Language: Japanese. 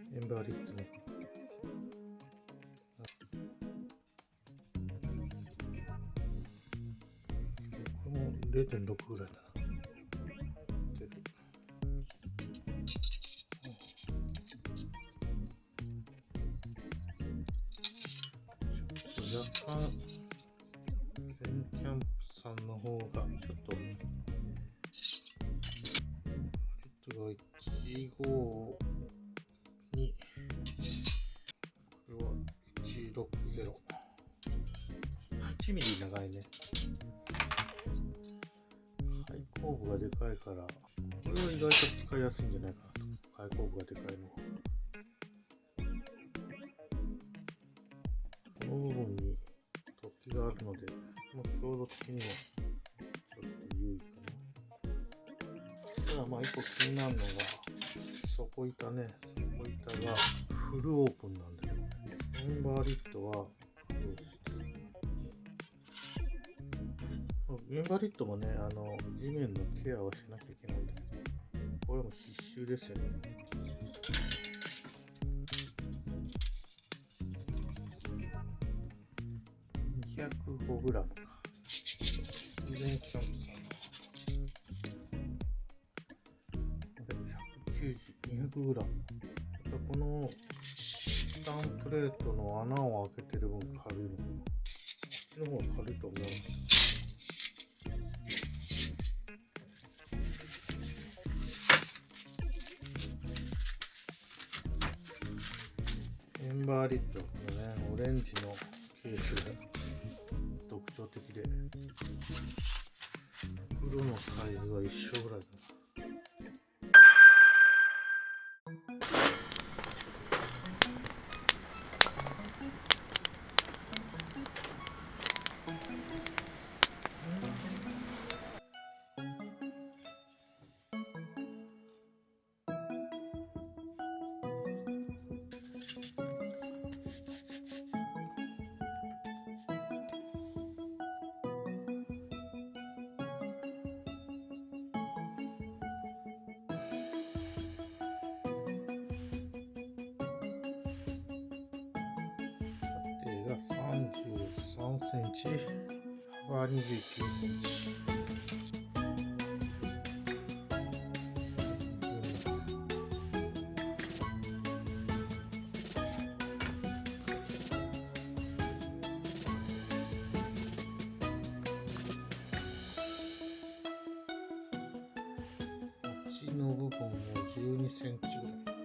メンバーリップね。これも 0.6 ぐらいだな。若干ZenCampsさんの方がちょっとリットが152、これは160、8ミリ長いね。開口部がでかいから、これは意外と使いやすいんじゃないかなと。開口部がでかいの。この部分に突起があるので、強度的にもちょっと優位かな。ただまあ一個気になるのが、底板ね。底板がフルオープンなんだよ。メンバーリットはクローズしてる。メンバーリットもね、地面のケアはしなきゃいけないんだけど、これも必修ですよね。205g か。ZenCampsさんの 200g。このスタンプレートの穴を開けてる分軽いのかな。こっちの方が軽いと思います。メンバーリットのね、オレンジのケースが特徴的で、袋のサイズは一緒ぐらいだな。33センチ、幅29センチ。こっちの部分も12センチぐらい。